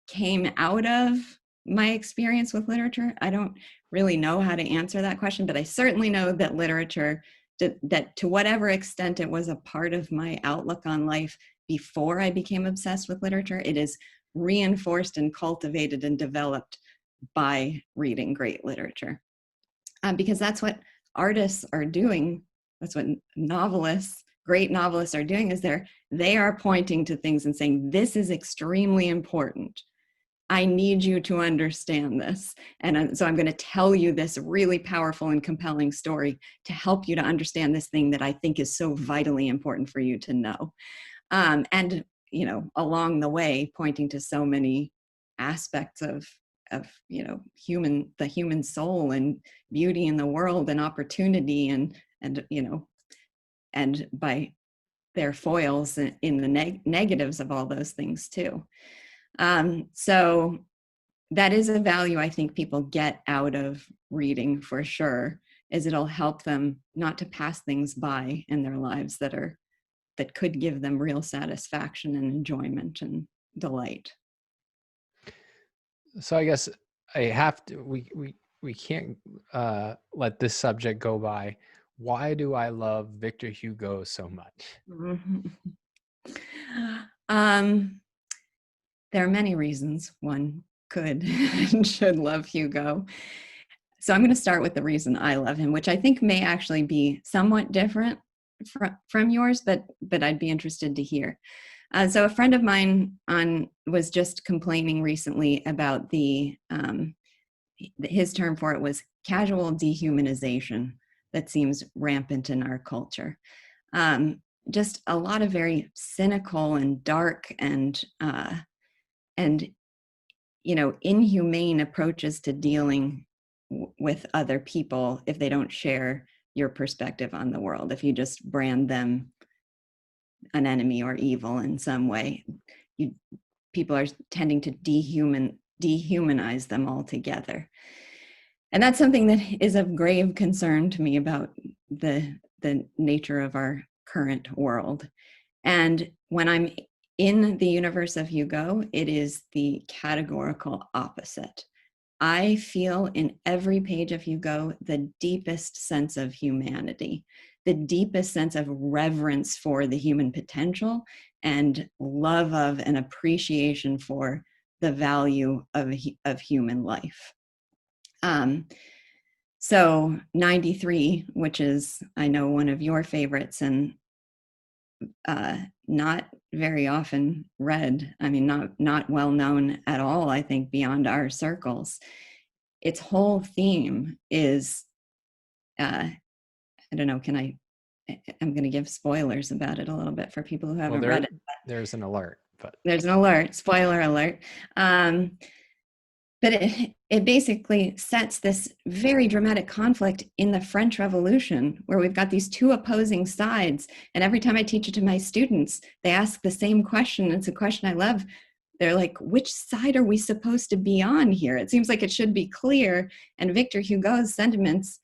B: came out of my experience with literature? I don't really know how to answer that question, but I certainly know that literature, that to whatever extent it was a part of my outlook on life before I became obsessed with literature, it is reinforced and cultivated and developed by reading great literature. Because that's what artists are doing. That's what great novelists are doing, is they are pointing to things and saying, this is extremely important. I need you to understand this. And so I'm going to tell you this really powerful and compelling story to help you to understand this thing that I think is so vitally important for you to know. And along the way, pointing to so many aspects of the human soul and beauty in the world and opportunity and by their foils in the negatives of all those things too. So that is a value I think people get out of reading for sure, is it'll help them not to pass things by in their lives that could give them real satisfaction and enjoyment and delight.
A: So I guess I have to, we can't let this subject go by. Why do I love Victor Hugo so much?
B: There are many reasons one could and should love Hugo. So I'm going to start with the reason I love him, which I think may actually be somewhat different from yours, but I'd be interested to hear. So a friend of mine was just complaining recently about his term for it was casual dehumanization that seems rampant in our culture. Just a lot of very cynical and dark and inhumane approaches to dealing with other people if they don't share your perspective on the world. If you just brand them an enemy or evil in some way, people are tending to dehumanize them altogether. And that's something that is of grave concern to me about the nature of our current world. And when I'm in the universe of Hugo, it is the categorical opposite. I feel in every page of Hugo the deepest sense of humanity, the deepest sense of reverence for the human potential and love of and appreciation for the value of human life. So 93, which is, I know, one of your favorites and not very often read. I mean, not well known at all, I think, beyond our circles. Its whole theme is, I don't know, I'm going to give spoilers about it a little bit for people who haven't read it.
A: There's an alert, but
B: there's an alert, spoiler alert. But it basically sets this very dramatic conflict in the French Revolution, where we've got these two opposing sides. And every time I teach it to my students, they ask the same question. It's a question I love. They're like, which side are we supposed to be on here? It seems like it should be clear. And Victor Hugo's sentiments,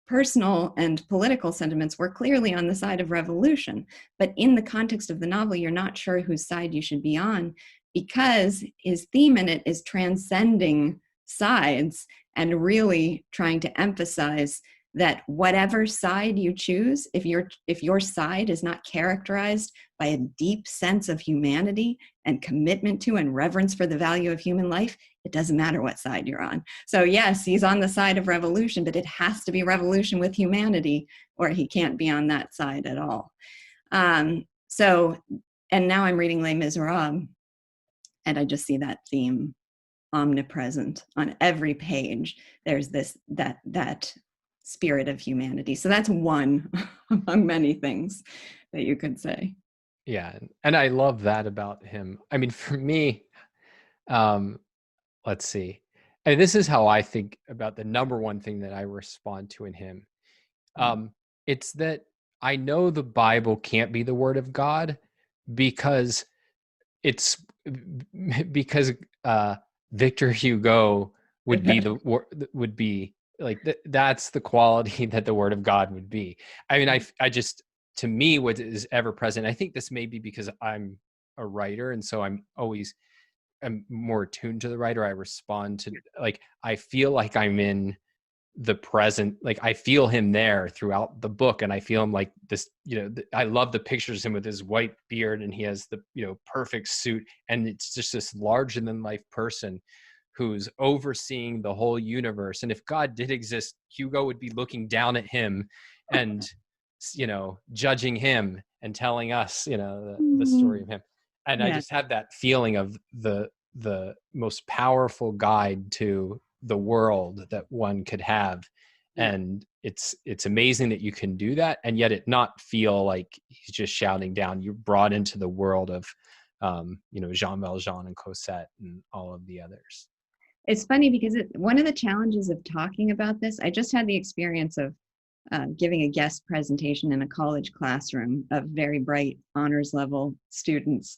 B: personal and political sentiments, were clearly on the side of revolution. But in the context of the novel, you're not sure whose side you should be on, because his theme in it is transcending sides and really trying to emphasize that whatever side you choose, if your side is not characterized by a deep sense of humanity and commitment to and reverence for the value of human life, it doesn't matter what side you're on. So yes, he's on the side of revolution, but it has to be revolution with humanity, or he can't be on that side at all. And now I'm reading Les Miserables, and I just see that theme omnipresent on every page. There's that spirit of humanity. So that's one among many things that you could say.
A: Yeah, and I love that about him. I mean, for me, let's see. And this is how I think about the number one thing that I respond to in him. It's that I know the Bible can't be the word of God because Victor Hugo would be like that's the quality that the word of God would be. I mean, I just, to me, what is ever present, I think this may be because I'm a writer, and so I'm more attuned to the writer. I respond to, like, I feel like I'm in the present, like I feel him there throughout the book, and I feel him like this, I love the pictures of him with his white beard, and he has the, perfect suit, and it's just this larger than life person who's overseeing the whole universe. And if God did exist, Hugo would be looking down at him and, judging him and telling us, the story of him. And yeah. I just have that feeling of the most powerful guide to the world that one could have. And it's amazing that you can do that, and yet it not feel like he's just shouting down. You're brought into the world of Jean Valjean and Cosette and all of the others.
B: It's funny because one of the challenges of talking about this, I just had the experience of giving a guest presentation in a college classroom of very bright honors level students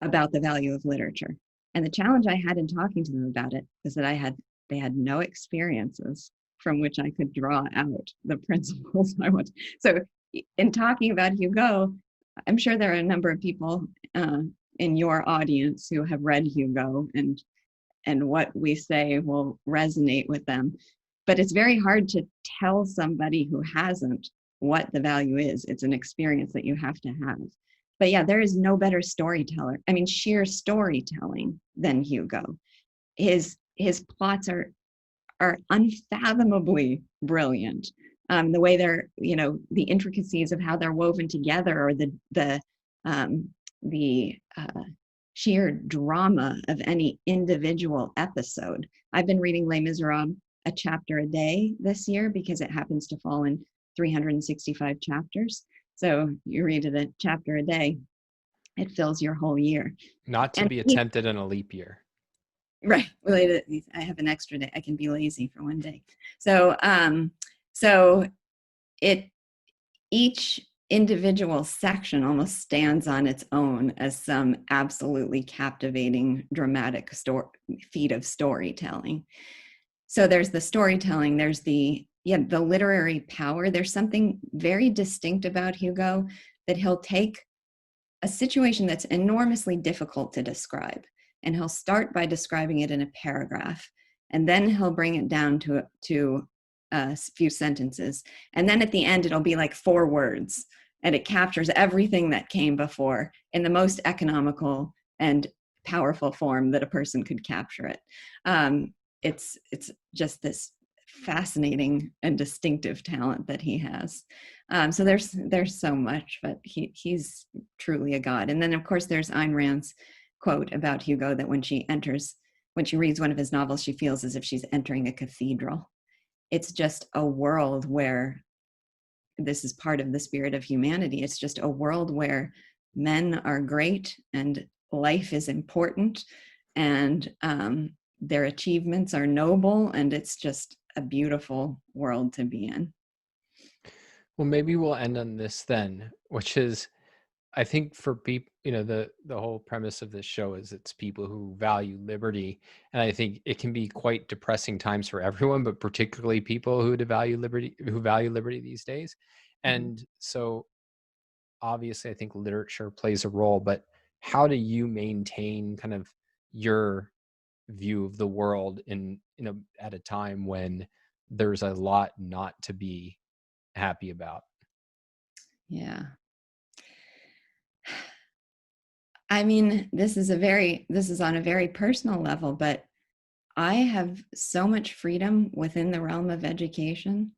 B: about the value of literature. And the challenge I had in talking to them about it was that they had no experiences from which I could draw out the principles I want. So in talking about Hugo, I'm sure there are a number of people in your audience who have read Hugo, and what we say will resonate with them. But it's very hard to tell somebody who hasn't what the value is. It's an experience that you have to have. But yeah, there is no better storyteller. I mean, sheer storytelling than Hugo. His plots are unfathomably brilliant. The way they're, the intricacies of how they're woven together, or the sheer drama of any individual episode. I've been reading Les Miserables a chapter a day this year because it happens to fall in 365 chapters. So you read it a chapter a day, it fills your whole year.
A: Not to be attempted in a leap year.
B: Right. I have an extra day. I can be lazy for one day. So each individual section almost stands on its own as some absolutely captivating, dramatic feat of storytelling. So there's the storytelling, there's the literary power. There's something very distinct about Hugo, that he'll take a situation that's enormously difficult to describe, and he'll start by describing it in a paragraph, and then he'll bring it down to a few sentences, and then at the end it'll be like 4 words, and it captures everything that came before in the most economical and powerful form that a person could capture it. It's just this fascinating and distinctive talent that he has. So there's so much, but he's truly a god. And then of course there's Ayn Rand's quote about Hugo, that when she reads one of his novels, she feels as if she's entering a cathedral. It's just a world where, this is part of the spirit of humanity, it's just a world where men are great and life is important, and their achievements are noble, and it's just a beautiful world to be in.
A: Well, maybe we'll end on this then, which is, I think for people, the whole premise of this show is it's people who value liberty. And I think it can be quite depressing times for everyone, but particularly people who value liberty these days. And so obviously I think literature plays a role, but how do you maintain kind of your view of the world at a time when there's a lot not to be happy about?
B: Yeah. I mean, this is on a very personal level, but I have so much freedom within the realm of education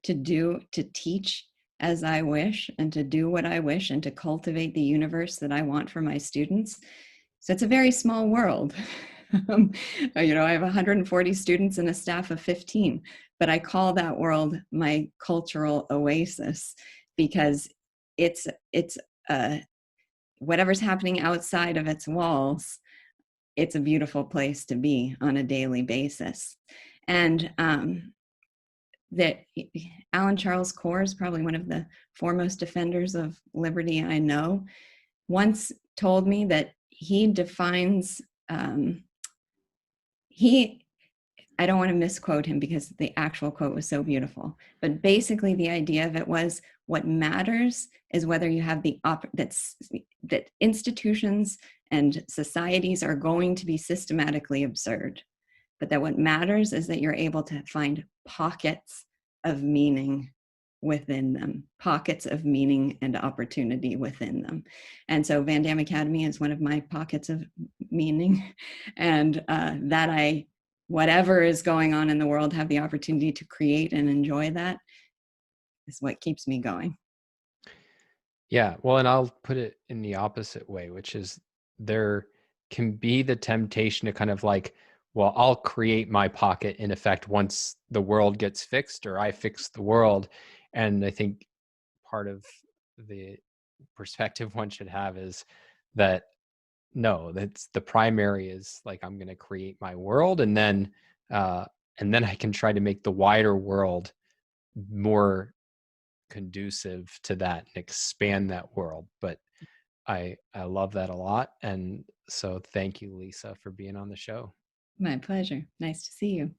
B: to teach as I wish, and to do what I wish, and to cultivate the universe that I want for my students. So it's a very small world. I have 140 students and a staff of 15, but I call that world my cultural oasis, because it's whatever's happening outside of its walls, it's a beautiful place to be on a daily basis. And that Alan Charles Coore is probably one of the foremost defenders of liberty I know, once told me that he defines, I don't want to misquote him because the actual quote was so beautiful, but basically the idea of it was, what matters is whether you have that institutions and societies are going to be systematically absurd, but that what matters is that you're able to find pockets of meaning within them, pockets of meaning and opportunity within them. And so VanDamme Academy is one of my pockets of meaning, and whatever is going on in the world, have the opportunity to create and enjoy that, is what keeps me going.
A: Yeah, well, and I'll put it in the opposite way, which is there can be the temptation to kind of like, well, I'll create my pocket in effect once the world gets fixed, or I fix the world. And I think part of the perspective one should have is that no, that's the primary is like, I'm going to create my world, and then I can try to make the wider world more conducive to that and expand that world. But I love that a lot. And so thank you, Lisa, for being on the show.
B: My pleasure. Nice to see you.